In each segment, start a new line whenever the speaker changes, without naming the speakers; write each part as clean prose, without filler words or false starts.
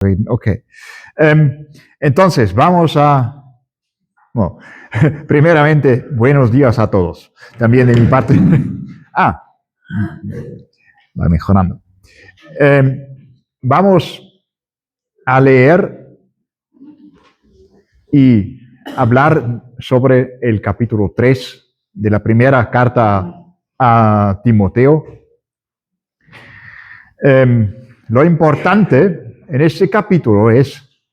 Ok. Entonces, vamos a... Bueno, primeramente, buenos días a todos. También de mi parte... Va mejorando. Vamos a leer y hablar sobre el capítulo 3 de la primera carta a Timoteo. Lo importante en este capítulo es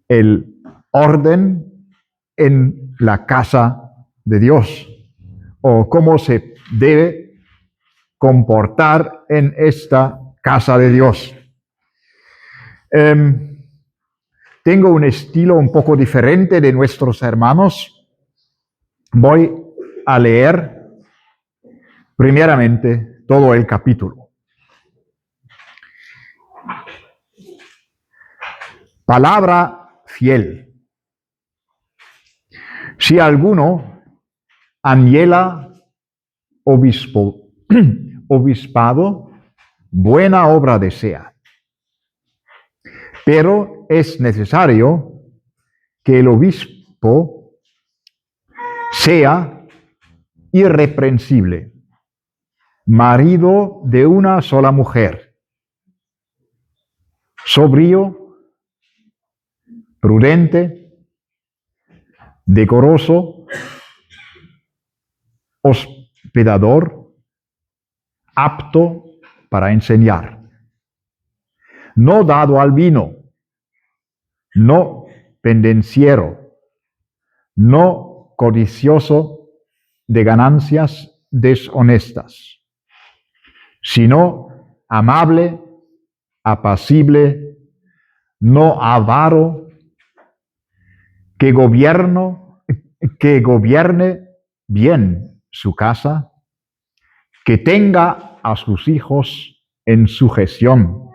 el orden en la casa de Dios, o cómo se debe comportar en esta casa de Dios. Tengo un estilo un poco diferente de nuestros hermanos. Voy a leer primeramente todo el capítulo. Palabra fiel. Si alguno anhela obispado, buena obra desea. Pero es necesario que el obispo sea irreprensible, marido de una sola mujer, sobrio, prudente, decoroso, hospedador, apto para enseñar, no dado al vino, no pendenciero, no codicioso de ganancias deshonestas, sino amable, apacible, no avaro, que gobierne bien su casa, que tenga a sus hijos en sujeción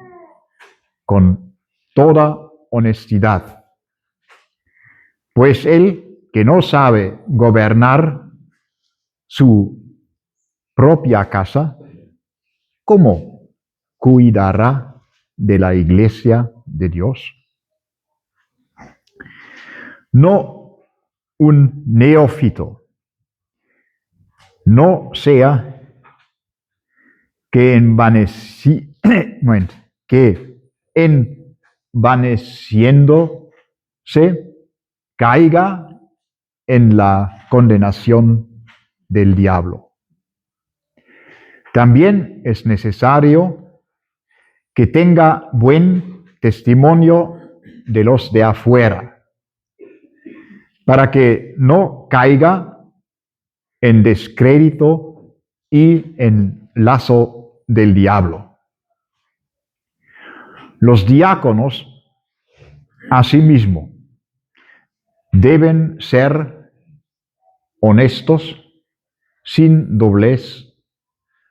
con toda honestidad. Pues el que no sabe gobernar su propia casa, ¿cómo cuidará de la iglesia de Dios? No un neófito, no sea que envaneciéndose caiga en la condenación del diablo. También es necesario que tenga buen testimonio de los de afuera, para que no caiga en descrédito y en lazo del diablo. Los diáconos, asimismo, deben ser honestos, sin doblez,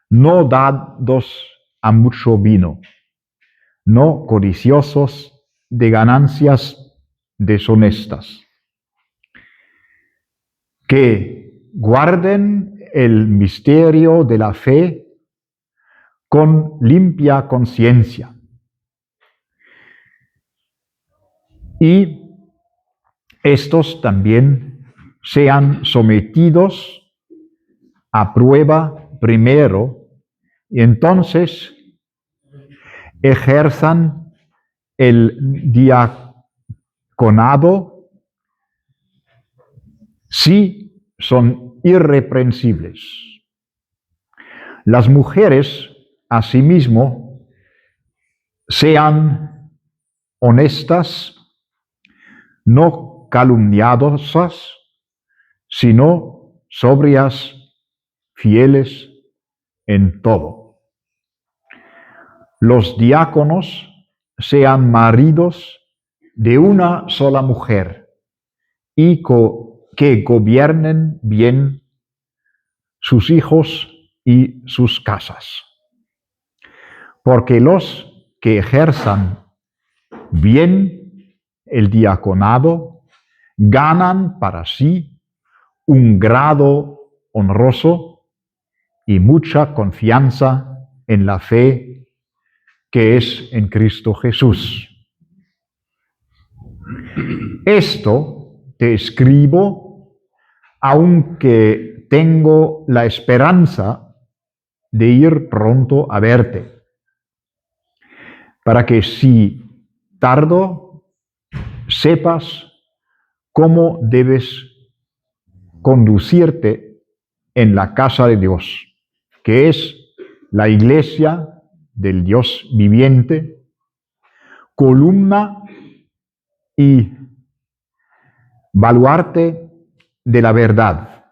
no dados a mucho vino, no codiciosos de ganancias deshonestas, que guarden el misterio de la fe con limpia conciencia. Y estos también sean sometidos a prueba primero, y entonces ejerzan el diaconado si son irreprensibles. Las mujeres, asimismo, sean honestas, no calumniadosas, sino sobrias, fieles en todo. Los diáconos sean maridos de una sola mujer y que gobiernen bien sus hijos y sus casas. Porque los que ejerzan bien el diaconado ganan para sí un grado honroso y mucha confianza en la fe que es en Cristo Jesús. Esto te escribo, aunque tengo la esperanza de ir pronto a verte, para que si tardo, sepas cómo debes conducirte en la casa de Dios, que es la iglesia del Dios viviente, columna y baluarte de la verdad,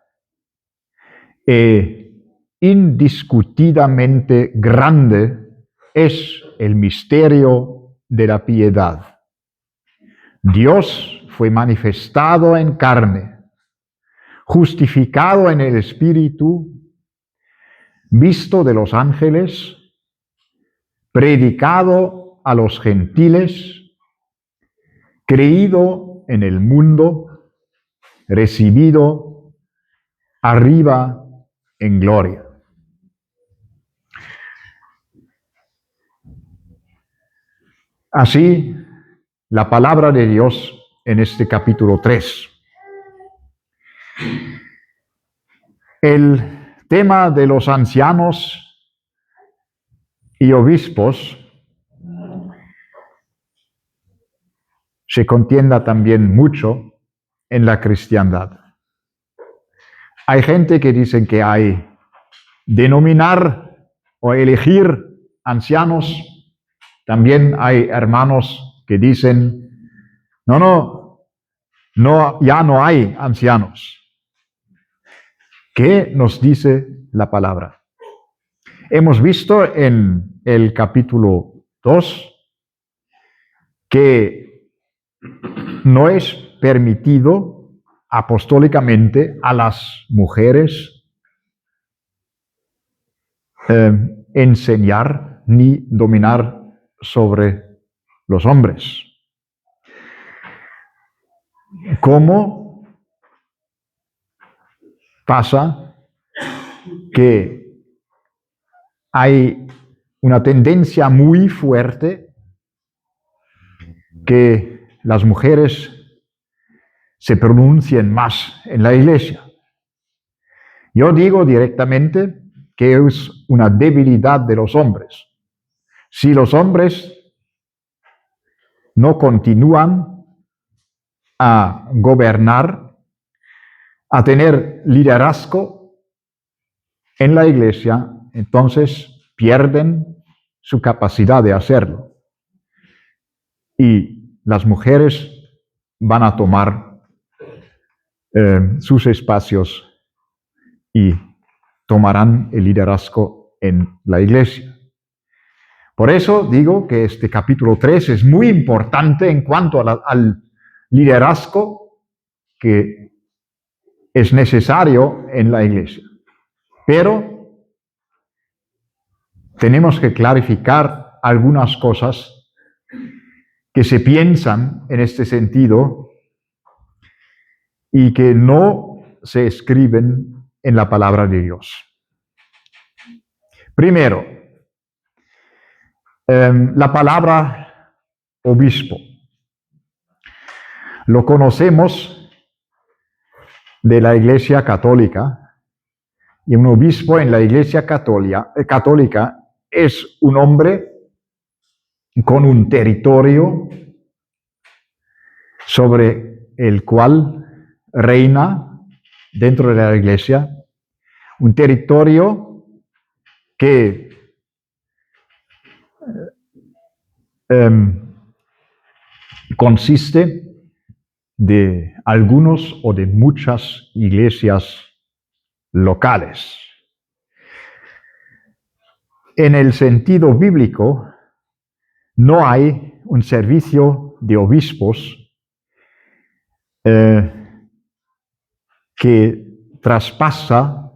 indiscutidamente grande es el misterio de la piedad. Dios fue manifestado en carne, justificado en el Espíritu, visto de los ángeles, predicado a los gentiles, creído en el mundo, recibido arriba en gloria. Así, la palabra de Dios en este capítulo 3. El tema de los ancianos y obispos se contienda también mucho en la cristiandad. Hay gente que dice que hay denominar o elegir ancianos. También hay hermanos que dicen, no, ya no hay ancianos. ¿Qué nos dice la palabra? Hemos visto en el capítulo 2 que no es permitido apostólicamente a las mujeres enseñar ni dominar sobre los hombres. ¿Cómo pasa que hay una tendencia muy fuerte que las mujeres se pronuncien más en la iglesia? Yo digo directamente que es una debilidad de los hombres. Si los hombres no continúan a gobernar, a tener liderazgo en la iglesia, entonces pierden su capacidad de hacerlo. Y las mujeres van a tomar sus espacios y tomarán el liderazgo en la iglesia. Por eso digo que este capítulo 3 es muy importante en cuanto al liderazgo que es necesario en la iglesia. Pero tenemos que clarificar algunas cosas que se piensan en este sentido y que no se escriben en la palabra de Dios. Primero, la palabra obispo. Lo conocemos de la Iglesia Católica, y un obispo en la Iglesia Católica es un hombre con un territorio sobre el cual reina dentro de la Iglesia, un territorio que consiste de algunos o de muchas iglesias locales. En el sentido bíblico, no hay un servicio de obispos que traspasa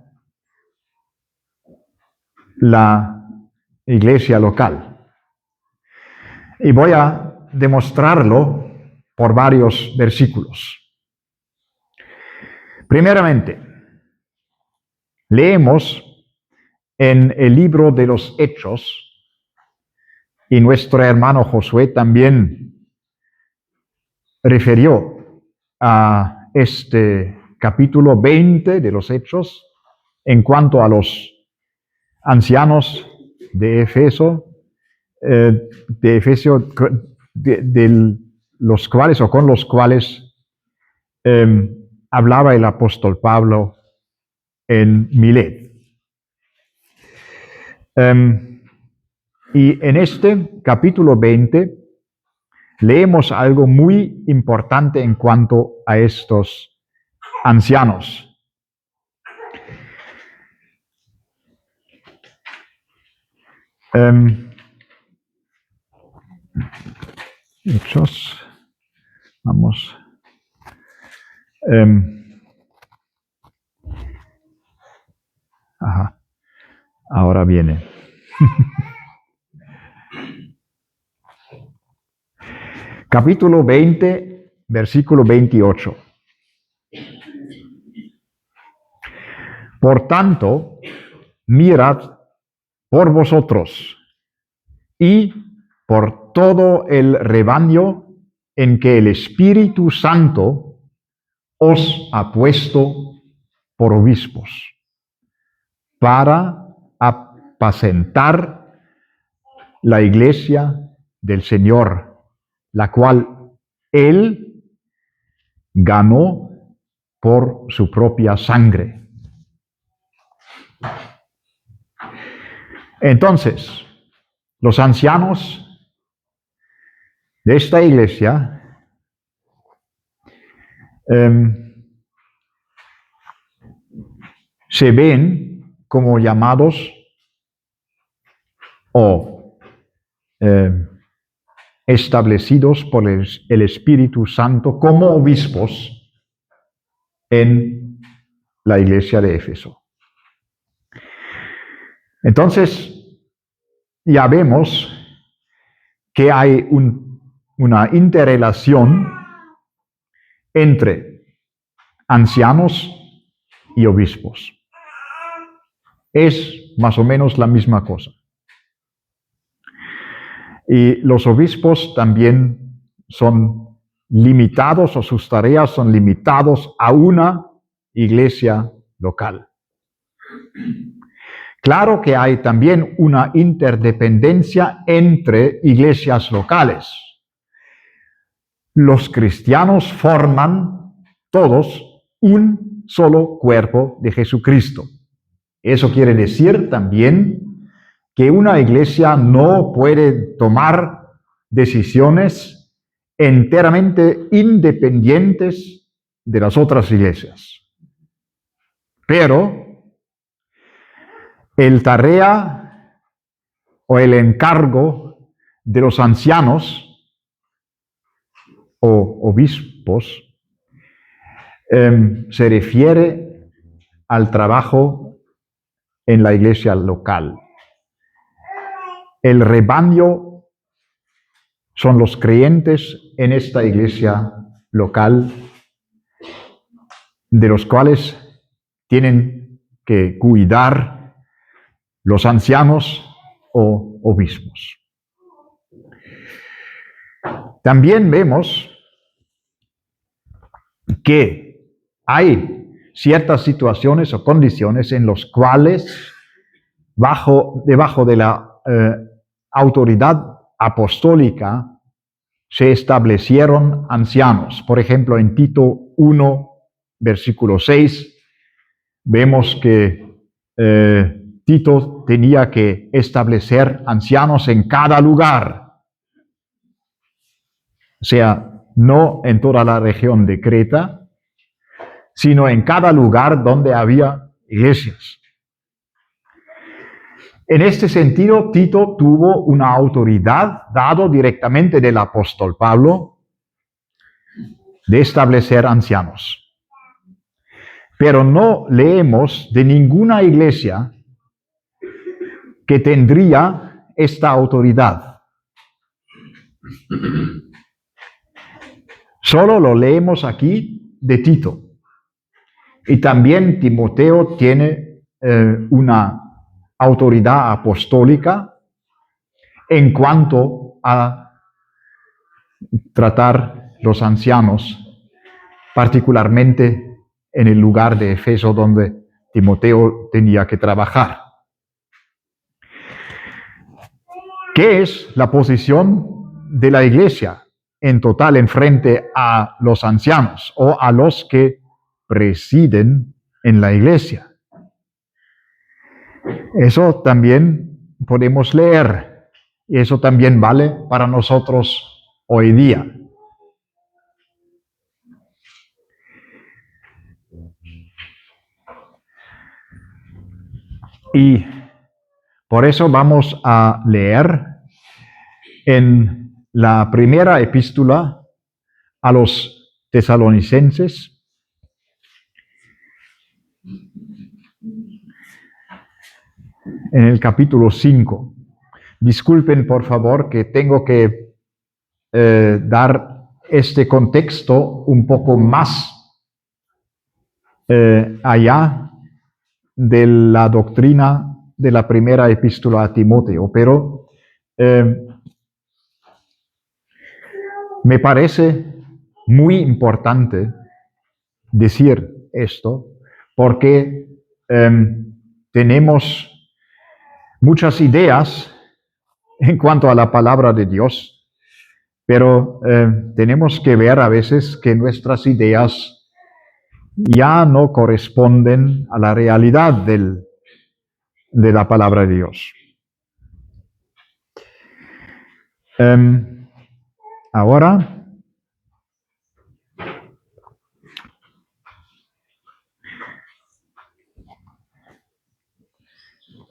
la iglesia local. Y voy a demostrarlo por varios versículos. Primeramente, leemos en el libro de los Hechos, y nuestro hermano Josué también refirió a este capítulo 20 de los Hechos en cuanto a los ancianos de Efeso, de Efesio, de los cuales o con los cuales hablaba el apóstol Pablo en Milet. Y en este capítulo 20 leemos algo muy importante en cuanto a estos ancianos. Hechos, vamos. Ahora viene. Capítulo 20, versículo 28. Por tanto, mirad por vosotros y por todo el rebaño en que el Espíritu Santo os ha puesto por obispos, para apacentar la iglesia del Señor, la cual Él ganó por su propia sangre. Entonces, los ancianos de esta iglesia se ven como llamados o establecidos por el Espíritu Santo como obispos en la iglesia de Éfeso. Entonces, ya vemos que hay una interrelación entre ancianos y obispos. Es más o menos la misma cosa. Y los obispos también son limitados, o sus tareas son limitados a una iglesia local. Claro que hay también una interdependencia entre iglesias locales. Los cristianos forman todos un solo cuerpo de Jesucristo. Eso quiere decir también que una iglesia no puede tomar decisiones enteramente independientes de las otras iglesias. Pero el tarea o el encargo de los ancianos o obispos se refiere al trabajo en la iglesia local. El rebaño son los creyentes en esta iglesia local, de los cuales tienen que cuidar los ancianos o obispos. También vemos que hay ciertas situaciones o condiciones en las cuales, debajo de la autoridad apostólica, se establecieron ancianos. Por ejemplo, en Tito 1, versículo 6, vemos que Tito tenía que establecer ancianos en cada lugar. O sea, no en toda la región de Creta, sino en cada lugar donde había iglesias. En este sentido, Tito tuvo una autoridad dada directamente del apóstol Pablo de establecer ancianos. Pero no leemos de ninguna iglesia que tendría esta autoridad. Solo lo leemos aquí de Tito. Y también Timoteo tiene una autoridad apostólica en cuanto a tratar los ancianos, particularmente en el lugar de Efeso donde Timoteo tenía que trabajar. ¿Qué es la posición de la iglesia en total en frente a los ancianos o a los que presiden en la iglesia? Eso también podemos leer y eso también vale para nosotros hoy día. Y por eso vamos a leer en la primera epístola a los tesalonicenses, en el capítulo 5. Disculpen, por favor, que tengo que dar este contexto un poco más allá de la doctrina de la primera epístola a Timoteo, pero me parece muy importante decir esto porque tenemos muchas ideas en cuanto a la palabra de Dios, pero tenemos que ver a veces que nuestras ideas ya no corresponden a la realidad de la palabra de Dios. Ahora,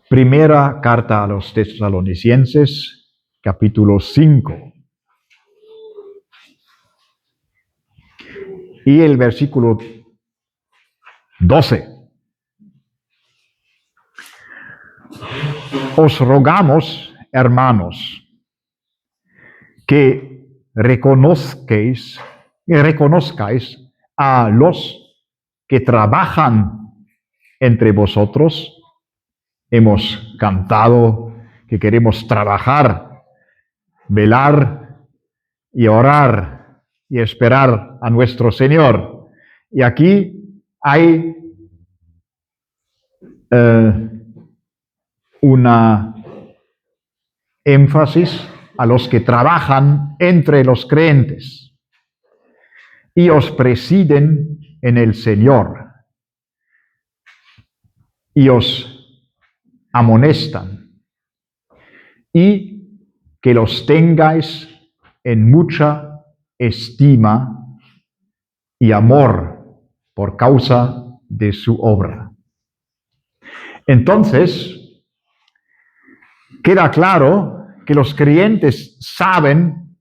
primera carta a los tesalonicenses, capítulo 5. Y el versículo 12. Os rogamos, hermanos, que reconozcáis a los que trabajan entre vosotros. Hemos cantado que queremos trabajar, velar y orar y esperar a nuestro Señor. Y aquí hay una énfasis a los que trabajan entre los creyentes y os presiden en el Señor y os amonestan, y que los tengáis en mucha estima y amor por causa de su obra. Entonces, queda claro que los creyentes saben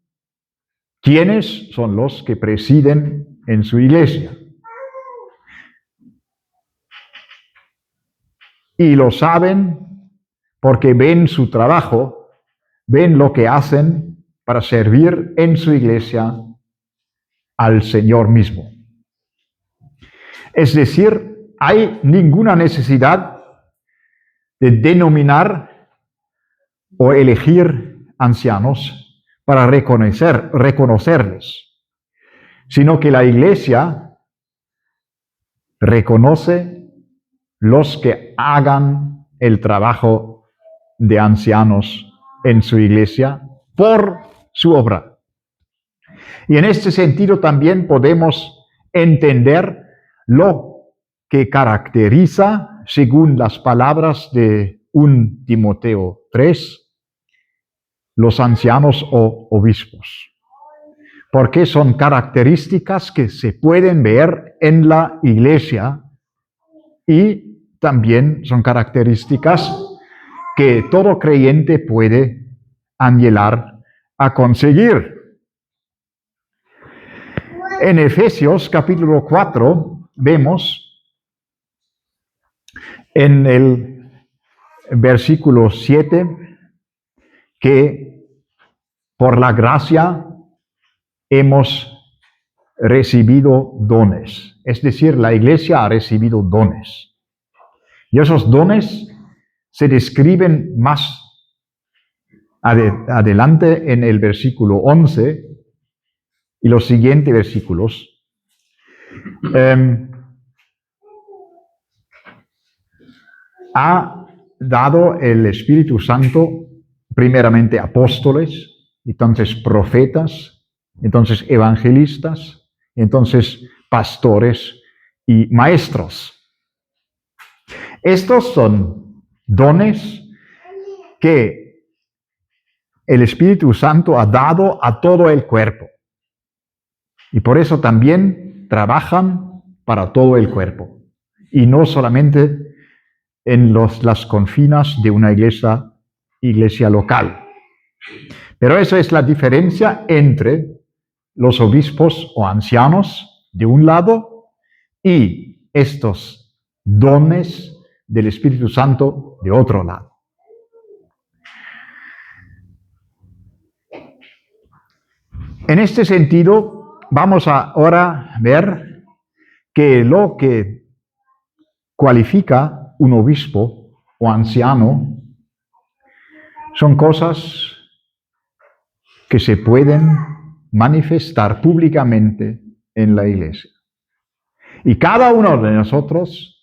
quiénes son los que presiden en su iglesia. Y lo saben porque ven su trabajo, ven lo que hacen para servir en su iglesia al Señor mismo. Es decir, hay ninguna necesidad de denominar o elegir ancianos para reconocerles, sino que la iglesia reconoce los que hagan el trabajo de ancianos en su iglesia por su obra. Y en este sentido también podemos entender lo que caracteriza, según las palabras de 1 Timoteo 3, los ancianos o obispos. Porque son características que se pueden ver en la iglesia y también son características que todo creyente puede anhelar a conseguir. En Efesios capítulo 4 vemos en el versículo 7 que por la gracia hemos recibido dones. Es decir, la iglesia ha recibido dones. Y esos dones se describen más adelante en el versículo 11 y los siguientes versículos, ha dado el Espíritu Santo primeramente apóstoles, entonces profetas, entonces evangelistas, entonces pastores y maestros. Estos son dones que el Espíritu Santo ha dado a todo el cuerpo. Y por eso también trabajan para todo el cuerpo. Y no solamente en las confinas de una iglesia local. Pero esa es la diferencia entre los obispos o ancianos de un lado y estos dones del Espíritu Santo de otro lado. En este sentido, vamos ahora a ver que lo que cualifica un obispo o anciano son cosas que se pueden manifestar públicamente en la iglesia. Y cada uno de nosotros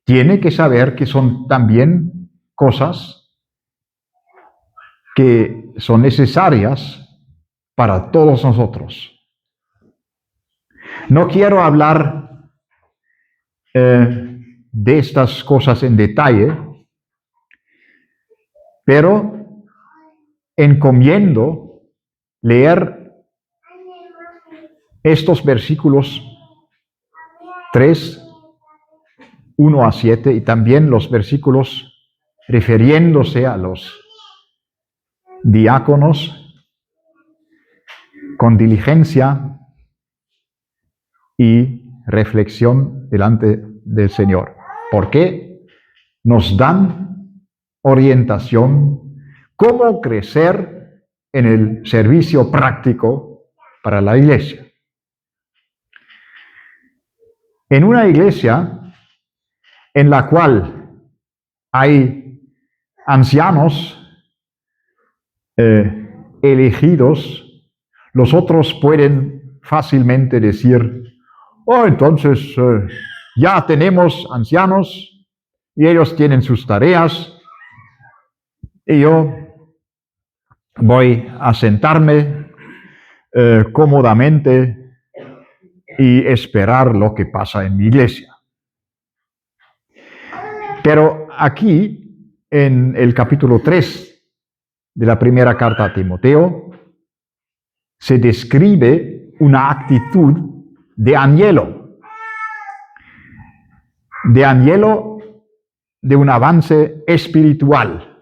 tiene que saber que son también cosas que son necesarias para todos nosotros. No quiero hablar de estas cosas en detalle, pero encomiendo leer estos versículos 3, 1 a 7 y también los versículos refiriéndose a los diáconos con diligencia y reflexión delante del Señor. Porque nos dan orientación cómo crecer en el servicio práctico para la iglesia. En una iglesia en la cual hay ancianos elegidos, los otros pueden fácilmente decir, entonces ya tenemos ancianos y ellos tienen sus tareas y yo voy a sentarme cómodamente y esperar lo que pasa en mi iglesia. Pero aquí, en el capítulo 3 de la primera carta a Timoteo, se describe una actitud de anhelo de un avance espiritual.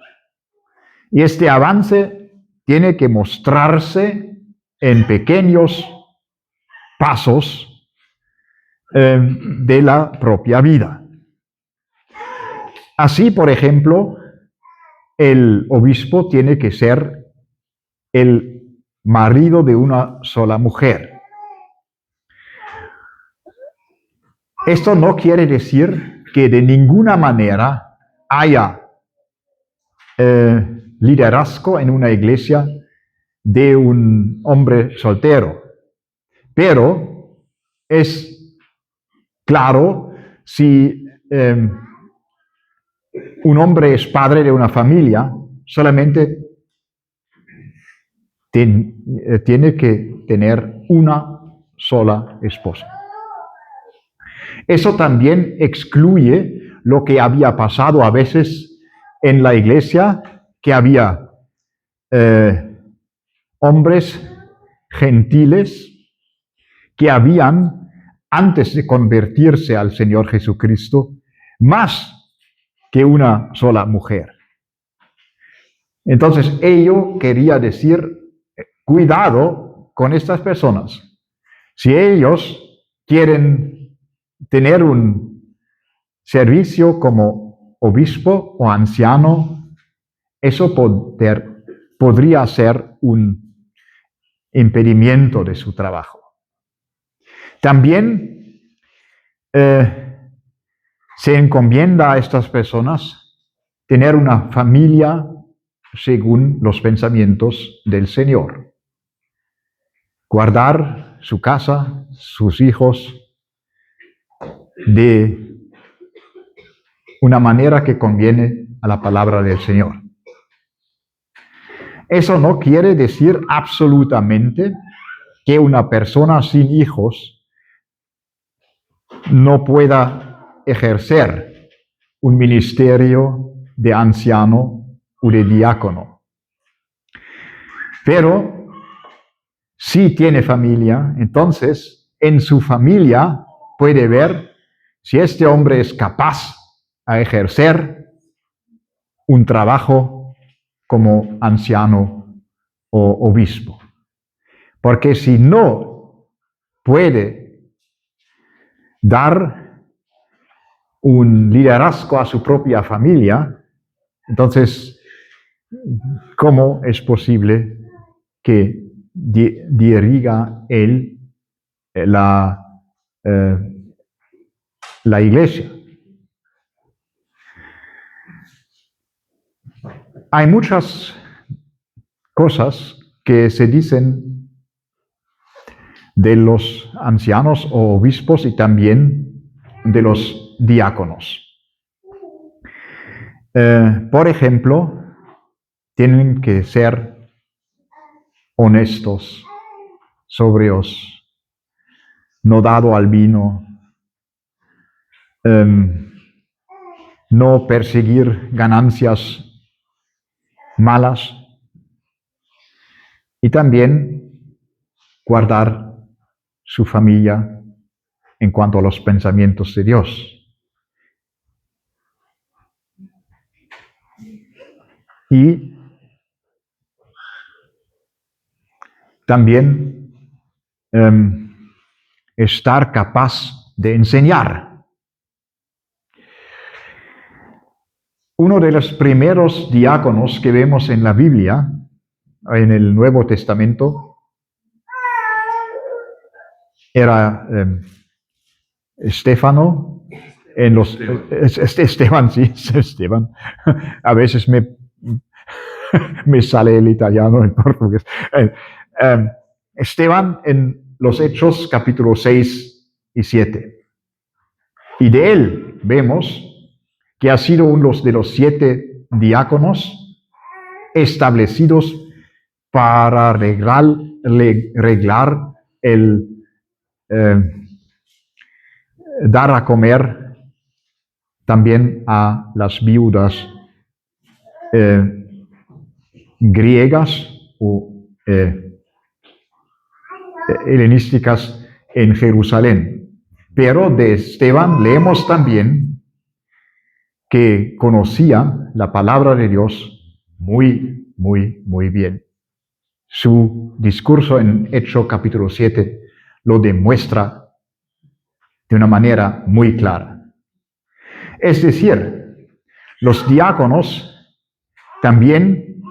Y este avance tiene que mostrarse en pequeños pasos de la propia vida. Así, por ejemplo, el obispo tiene que ser el marido de una sola mujer. Esto no quiere decir que de ninguna manera haya liderazgo en una iglesia de un hombre soltero, pero es claro si un hombre es padre de una familia, solamente tiene que tener una sola esposa. Eso también excluye lo que había pasado a veces en la iglesia, que había hombres gentiles que habían, antes de convertirse al Señor Jesucristo, más que una sola mujer. Entonces, ello quería decir, cuidado con estas personas. Si ellos quieren tener un servicio como obispo o anciano, eso podría ser un impedimento de su trabajo. También se encomienda a estas personas tener una familia según los pensamientos del Señor. Guardar su casa, sus hijos, de una manera que conviene a la palabra del Señor. Eso no quiere decir absolutamente que una persona sin hijos no pueda ejercer un ministerio de anciano o de diácono. Pero si tiene familia, entonces en su familia puede ver si este hombre es capaz a ejercer un trabajo como anciano o obispo. Porque si no puede dar un liderazgo a su propia familia, entonces, ¿cómo es posible que dirija él la iglesia? Hay muchas cosas que se dicen de los ancianos o obispos y también de los diáconos. Por ejemplo, tienen que ser honestos, sobrios, no dado al vino, no perseguir ganancias malas y también guardar su familia en cuanto a los pensamientos de Dios. Y también estar capaz de enseñar. Uno de los primeros diáconos que vemos en la Biblia, en el Nuevo Testamento, era Estéfano. Esteban, sí, Esteban. A veces me sale el italiano, el portugués. Esteban en los Hechos capítulo 6 y 7. Y de él vemos que ha sido uno de los 7 diáconos establecidos para arreglar el dar a comer también a las viudas griegas o helenísticas en Jerusalén. Pero de Esteban leemos también que conocía la palabra de Dios muy, muy, muy bien. Su discurso en Hechos capítulo 7 lo demuestra de una manera muy clara. Es decir, los diáconos también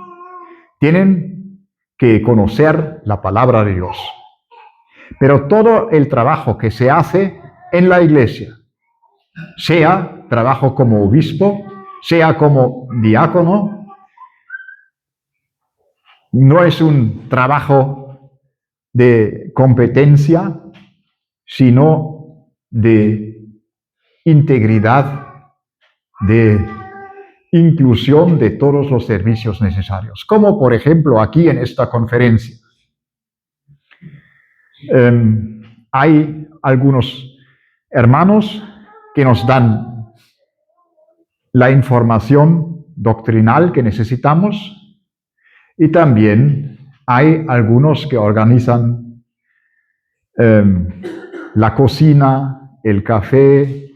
tienen que conocer la palabra de Dios. Pero todo el trabajo que se hace en la iglesia, sea trabajo como obispo, sea como diácono, no es un trabajo de competencia, sino de integridad, de inclusión de todos los servicios necesarios. Como por ejemplo aquí en esta conferencia. Hay algunos hermanos que nos dan la información doctrinal que necesitamos y también hay algunos que organizan la cocina, el café,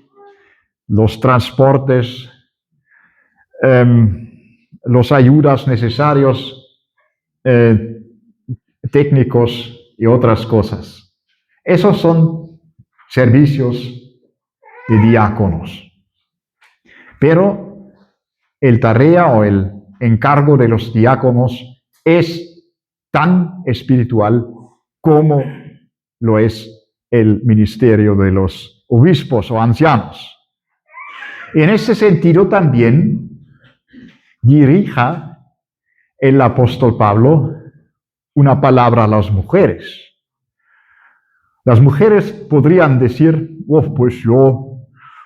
los transportes, los ayudas necesarios, técnicos y otras cosas. Esos son servicios de diáconos. Pero el tarea o el encargo de los diáconos es tan espiritual como lo es el ministerio de los obispos o ancianos. En ese sentido también dirija el apóstol Pablo una palabra a las mujeres. Las mujeres podrían decir, oh, pues yo,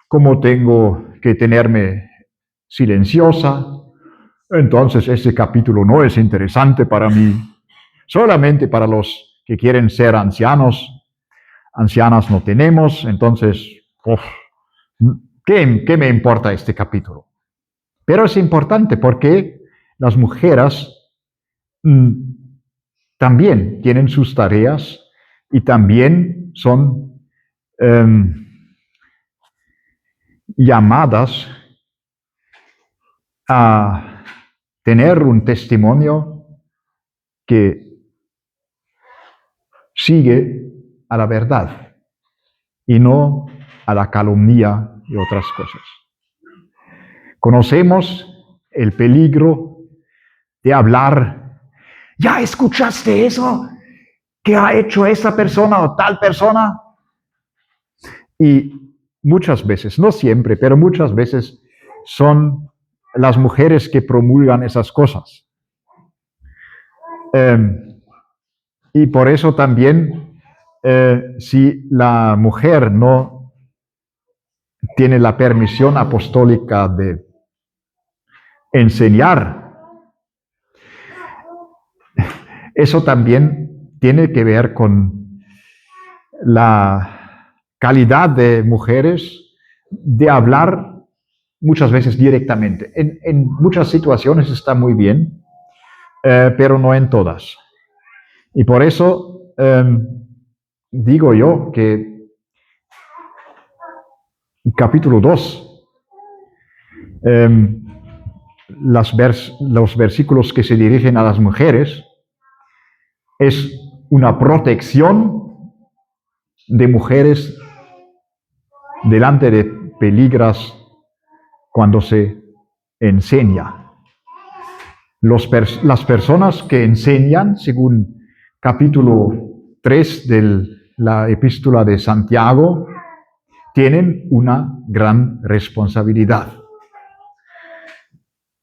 como tengo que tenerme silenciosa, entonces este capítulo no es interesante para mí, solamente para los que quieren ser ancianos. Ancianas no tenemos, entonces, ¿qué me importa este capítulo? Pero es importante porque las mujeres también tienen sus tareas y también son llamadas a tener un testimonio que sigue a la verdad y no a la calumnia y otras cosas. Conocemos el peligro de hablar, ¿ya escuchaste eso? ¿Qué ha hecho esa persona o tal persona? Y muchas veces, no siempre, pero muchas veces son las mujeres que promulgan esas cosas. Y por eso también, si la mujer no tiene la permisión apostólica de enseñar, eso también tiene que ver con la calidad de mujeres de hablar muchas veces directamente. En muchas situaciones está muy bien, pero no en todas. Y por eso digo yo que capítulo 2, los versículos que se dirigen a las mujeres, es una protección de mujeres delante de peligros cuando se enseña. Las personas que enseñan, según capítulo 3 de la epístola de Santiago, tienen una gran responsabilidad.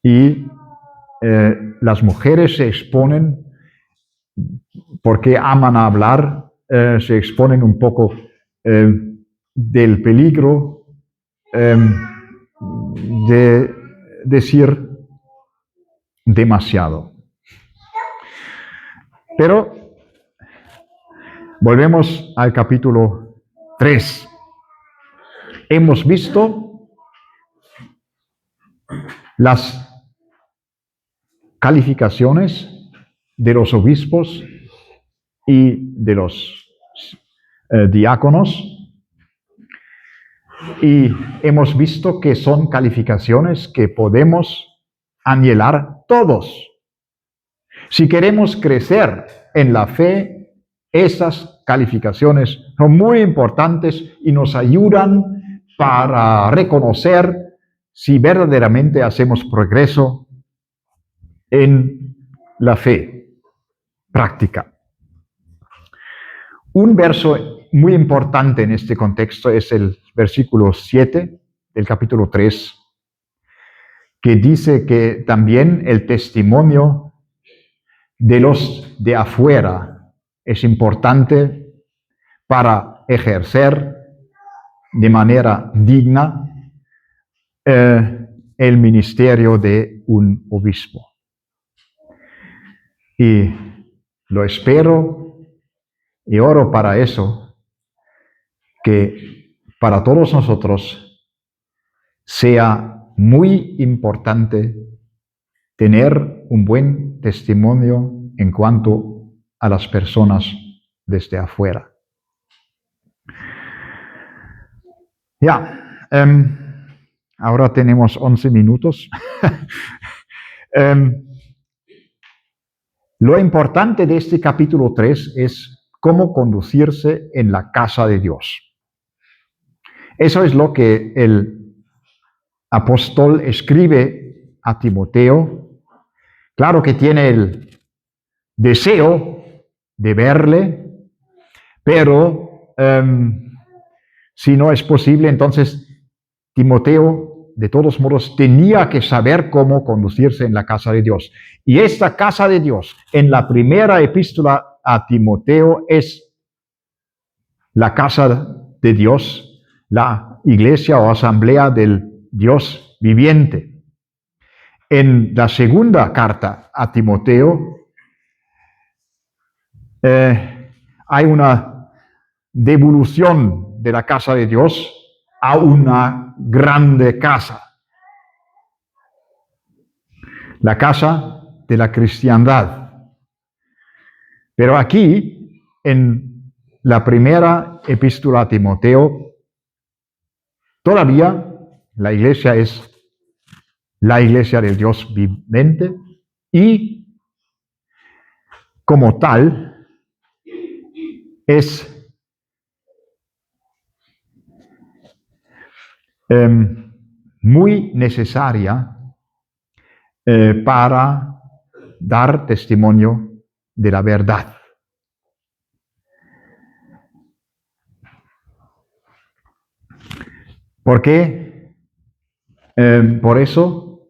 Y las mujeres se exponen porque aman hablar, se exponen un poco del peligro de decir demasiado. Pero volvemos al capítulo 3. Hemos visto las calificaciones de los obispos y de los diáconos, y hemos visto que son calificaciones que podemos anhelar todos. Si queremos crecer en la fe, esas calificaciones son muy importantes y nos ayudan para reconocer si verdaderamente hacemos progreso en la fe práctica. Un verso muy importante en este contexto es el versículo 7 del capítulo 3, que dice que también el testimonio de los de afuera es importante para ejercer de manera digna el ministerio de un obispo. Y lo espero y oro para eso, que para todos nosotros sea muy importante tener un buen testimonio en cuanto a las personas desde afuera. Ya, ahora tenemos 11 minutos. Lo importante de este capítulo 3 es cómo conducirse en la casa de Dios. Eso es lo que el apóstol escribe a Timoteo. Claro que tiene el deseo de verle, pero si no es posible, entonces Timoteo de todos modos, tenía que saber cómo conducirse en la casa de Dios. Y esta casa de Dios, en la primera epístola a Timoteo, es la casa de Dios, la iglesia o asamblea del Dios viviente. En la segunda carta a Timoteo, hay una devolución de la casa de Dios a una grande casa, la casa de la cristiandad. Pero aquí, en la primera epístola a Timoteo, todavía la iglesia es la iglesia del Dios viviente y como tal es muy necesaria para dar testimonio de la verdad. ¿Por qué? Por eso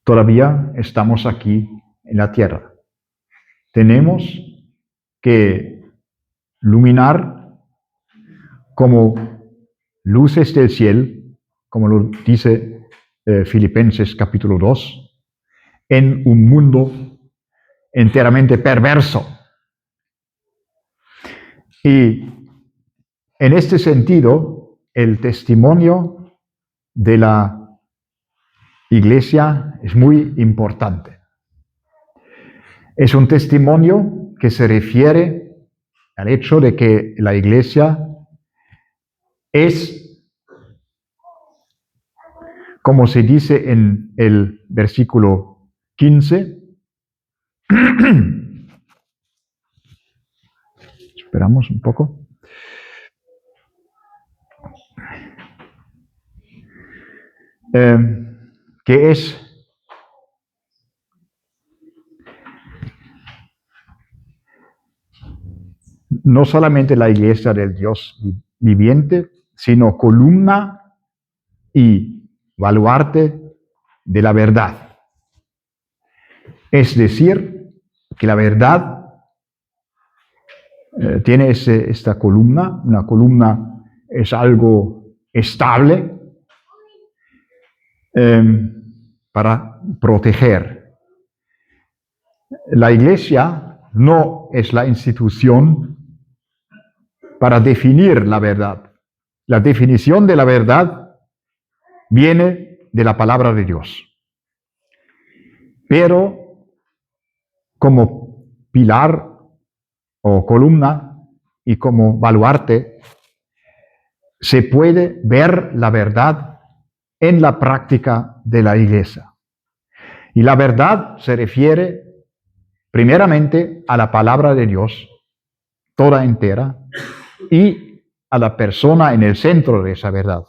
todavía estamos aquí en la tierra. Tenemos que iluminar como luces del cielo, como lo dice Filipenses capítulo 2, en un mundo enteramente perverso. Y en este sentido, el testimonio de la iglesia es muy importante. Es un testimonio que se refiere al hecho de que la iglesia es, como se dice en el versículo 15, esperamos un poco. Que es no solamente la iglesia del Dios viviente, sino columna y baluarte de la verdad. Es decir, que la verdad tiene esta columna. Una columna es algo estable para proteger. La iglesia no es la institución para definir la verdad. La definición de la verdad viene de la palabra de Dios. Pero como pilar o columna y como baluarte, se puede ver la verdad en la práctica de la iglesia. Y la verdad se refiere primeramente a la palabra de Dios, toda entera, y a la persona en el centro de esa verdad.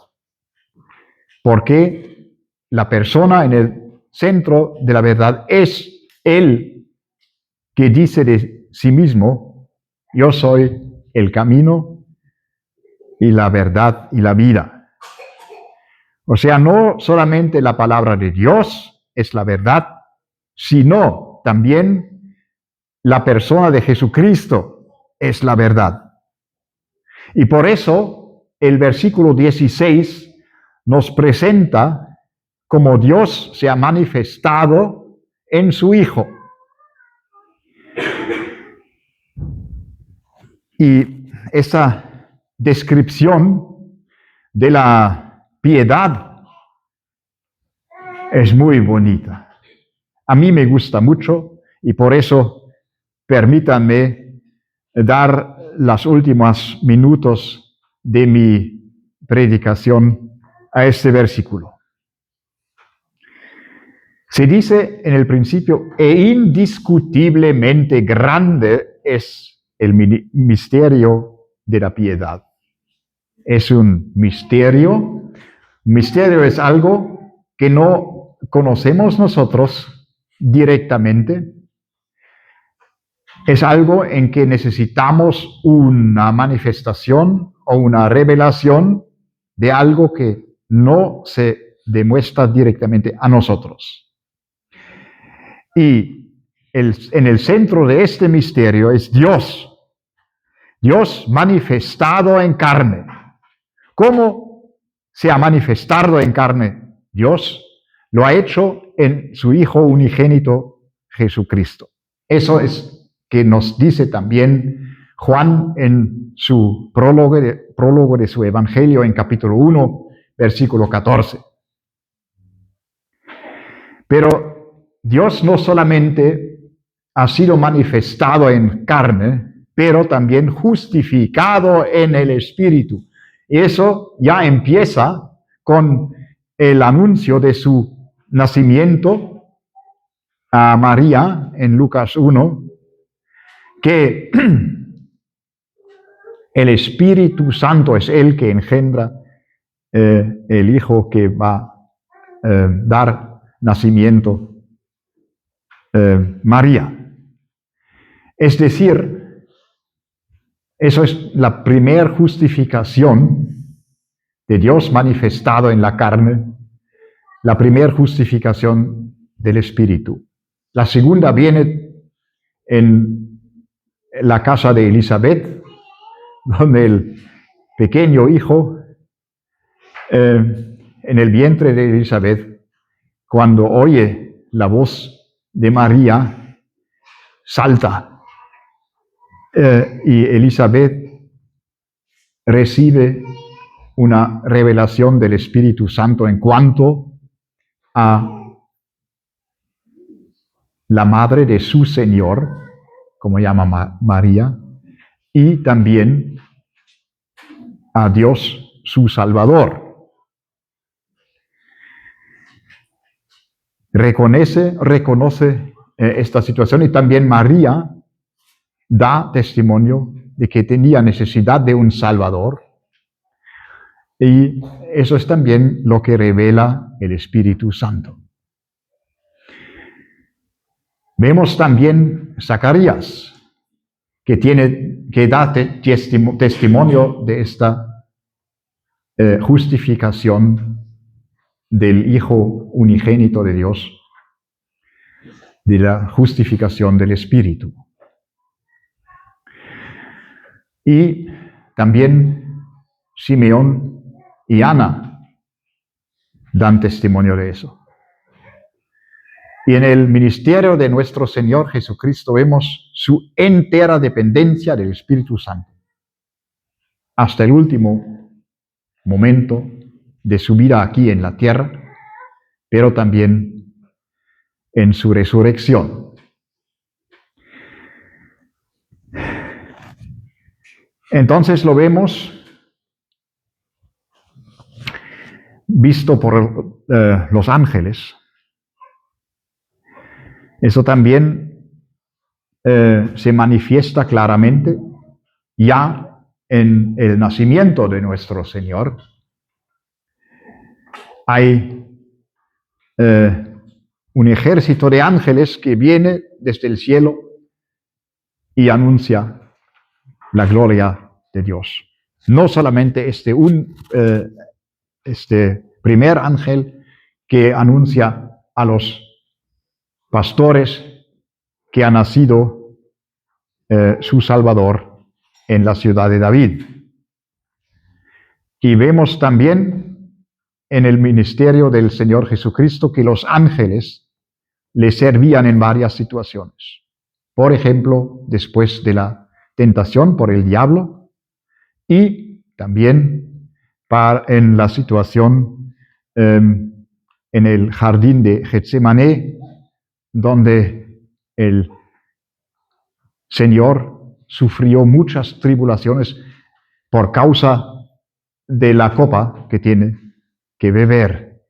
Porque la persona en el centro de la verdad es Él que dice de sí mismo: yo soy el camino y la verdad y la vida. O sea, no solamente la palabra de Dios es la verdad, sino también la persona de Jesucristo es la verdad. Y por eso el versículo 16 nos presenta cómo Dios se ha manifestado en su Hijo. Y esa descripción de la piedad es muy bonita. A mí me gusta mucho y por eso permítanme dar los últimos minutos de mi predicación a este versículo. Se dice en el principio: e indiscutiblemente grande es el misterio de la piedad. Es un misterio. Un misterio es algo que no conocemos nosotros directamente. Es algo en que necesitamos una manifestación o una revelación de algo que no se demuestra directamente a nosotros. Y en el centro de este misterio es Dios. Dios manifestado en carne. ¿Cómo se ha manifestado en carne Dios? Lo ha hecho en su Hijo unigénito Jesucristo. Eso es que nos dice también Juan en su prólogo de su Evangelio en capítulo 1, versículo 14. Pero Dios no solamente ha sido manifestado en carne, pero también justificado en el Espíritu. Y eso ya empieza con el anuncio de su nacimiento a María en Lucas 1, que el Espíritu Santo es el que engendra el Hijo que va a dar nacimiento María. Es decir, eso es la primera justificación de Dios manifestado en la carne, la primera justificación del Espíritu. La segunda viene en la casa de Elizabeth, donde el pequeño hijo en el vientre de Elizabeth, cuando oye la voz de María, salta. Y Elizabeth recibe una revelación del Espíritu Santo en cuanto a la madre de su Señor, como llama María, y también a Dios su Salvador. Reconoce esta situación, y también María da testimonio de que tenía necesidad de un Salvador, y eso es también lo que revela el Espíritu Santo. Vemos también Zacarías, que da testimonio de esta justificación del Hijo unigénito de Dios, de la justificación del Espíritu. Y también Simeón y Ana dan testimonio de eso. Y en el ministerio de nuestro Señor Jesucristo vemos su entera dependencia del Espíritu Santo, hasta el último momento de su vida aquí en la tierra, pero también en su resurrección. Entonces lo vemos visto por los ángeles. Eso también se manifiesta claramente ya en el nacimiento de nuestro Señor. Hay un ejército de ángeles que viene desde el cielo y anuncia la gloria de Dios. No solamente este primer ángel que anuncia a los pastores que ha nacido su Salvador en la ciudad de David. Y vemos también en el ministerio del Señor Jesucristo que los ángeles le servían en varias situaciones. Por ejemplo, después de la tentación por el diablo, y también en la situación en el jardín de Getsemaní, donde el Señor sufrió muchas tribulaciones por causa de la copa que tiene que beber,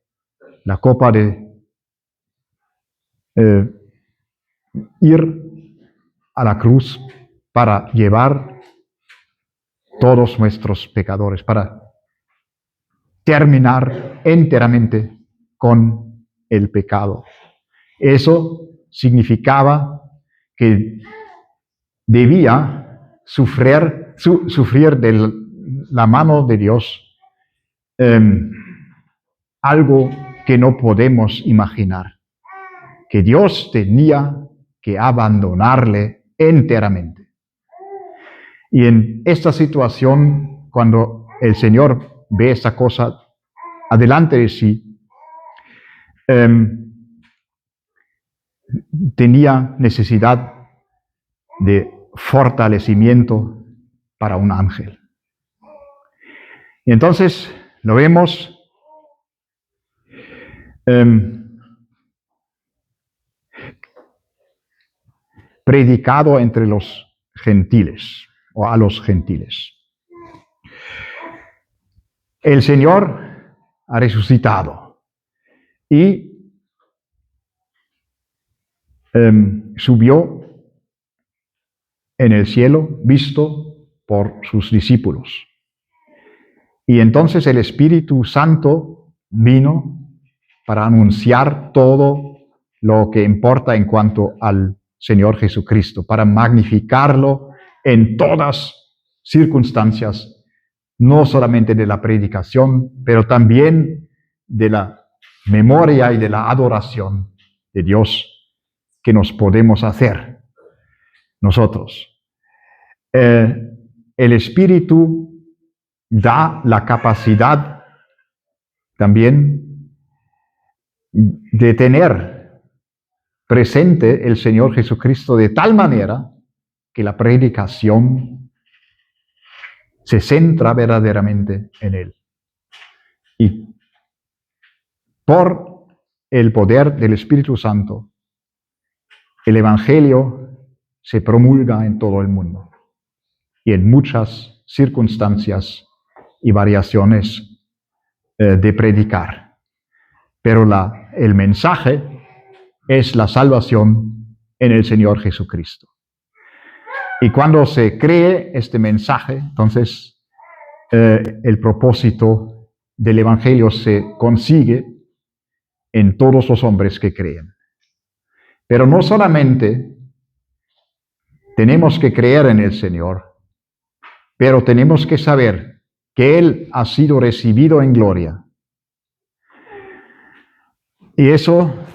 la copa de ir a la cruz para llevar todos nuestros pecadores, para terminar enteramente con el pecado. Eso significaba que debía sufrir de la mano de Dios algo que no podemos imaginar, que Dios tenía que abandonarle enteramente. Y en esta situación, cuando el Señor ve esta cosa adelante de sí, tenía necesidad de fortalecimiento para un ángel. Y entonces lo vemos predicado entre los gentiles o a los gentiles. El Señor ha resucitado y subió en el cielo, visto por sus discípulos. Y entonces el Espíritu Santo vino para anunciar todo lo que importa en cuanto al Señor Jesucristo, para magnificarlo en todas circunstancias, no solamente de la predicación, pero también de la memoria y de la adoración de Dios que nos podemos hacer nosotros. El Espíritu da la capacidad también de tener presente el Señor Jesucristo de tal manera que la predicación se centra verdaderamente en Él. Y por el poder del Espíritu Santo, el Evangelio se promulga en todo el mundo y en muchas circunstancias y variaciones de predicar. Pero el mensaje es la salvación en el Señor Jesucristo. Y cuando se cree este mensaje, entonces el propósito del Evangelio se consigue en todos los hombres que creen. Pero no solamente tenemos que creer en el Señor, pero tenemos que saber que Él ha sido recibido en gloria. Y eso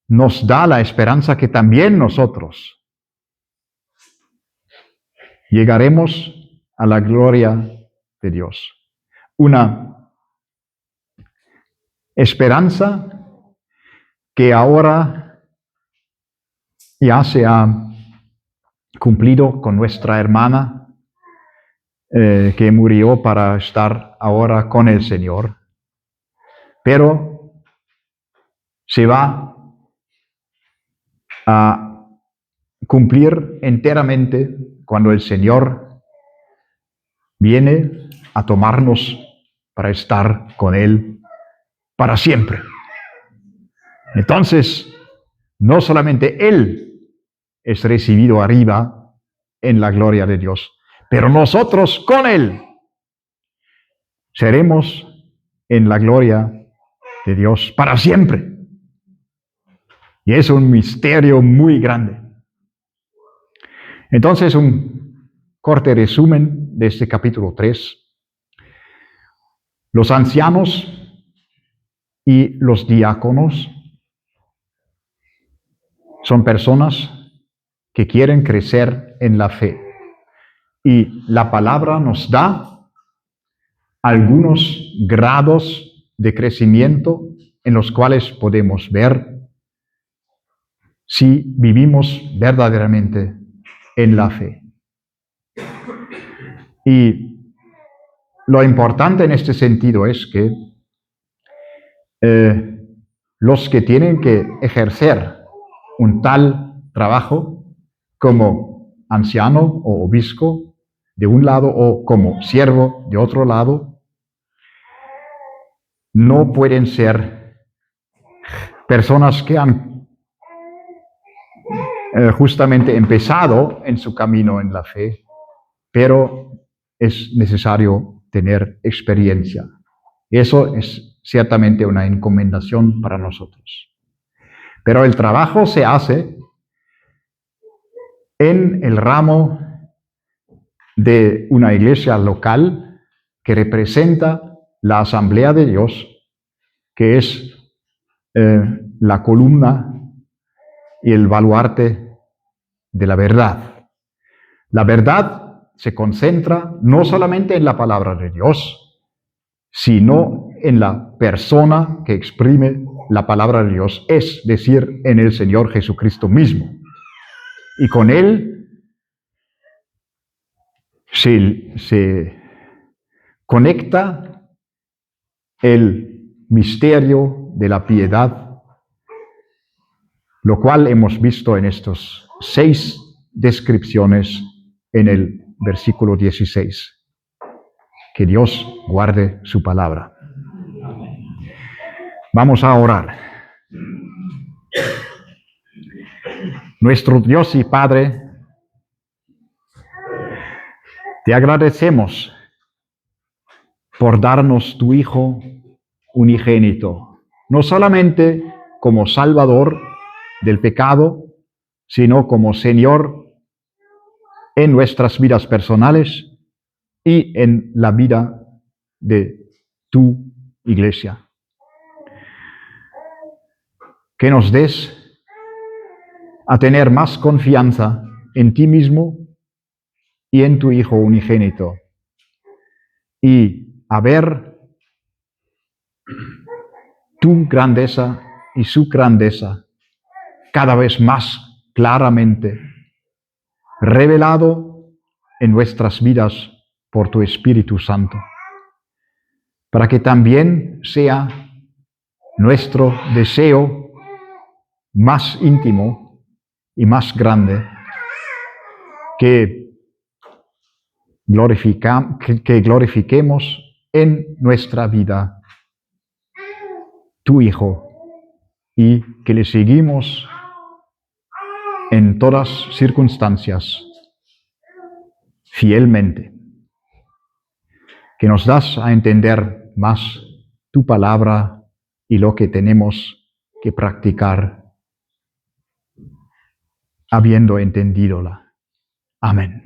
nos da la esperanza que también nosotros llegaremos a la gloria de Dios. Una esperanza que ahora ya se ha cumplido con nuestra hermana que murió para estar ahora con el Señor, pero se va a cumplir enteramente cuando el Señor viene a tomarnos para estar con Él para siempre. Entonces, no solamente Él es recibido arriba en la gloria de Dios, pero nosotros con Él seremos en la gloria de Dios para siempre. Y es un misterio muy grande. Entonces, un corto resumen de este capítulo 3. Los ancianos y los diáconos son personas que quieren crecer en la fe. Y la palabra nos da algunos grados de crecimiento en los cuales podemos ver si vivimos verdaderamente en la fe. Y lo importante en este sentido es que los que tienen que ejercer un tal trabajo como anciano o obispo de un lado o como siervo de otro lado, no pueden ser personas que han justamente empezado en su camino en la fe, pero es necesario tener experiencia. Eso es ciertamente una encomendación para nosotros. Pero el trabajo se hace en el ramo de una iglesia local que representa la asamblea de Dios que es la columna y el baluarte de la verdad. La verdad se concentra no solamente en la palabra de Dios, sino en la persona que exprime la palabra de Dios, es decir, en el Señor Jesucristo mismo. Y con Él se conecta el misterio de la piedad, lo cual hemos visto en estas 6 descripciones en el versículo 16. Que Dios guarde su palabra. Vamos a orar. Nuestro Dios y Padre, te agradecemos por darnos tu Hijo unigénito, no solamente como Salvador del pecado, sino como Señor en nuestras vidas personales y en la vida de tu iglesia. Que nos des a tener más confianza en ti mismo y en tu Hijo unigénito, y a ver tu grandeza y su grandeza cada vez más claramente, revelado en nuestras vidas por tu Espíritu Santo, para que también sea nuestro deseo más íntimo y más grande que glorifiquemos en nuestra vida tu Hijo y que le seguimos en todas circunstancias fielmente. Que nos das a entender más tu palabra y lo que tenemos que practicar habiendo entendidola. Amén.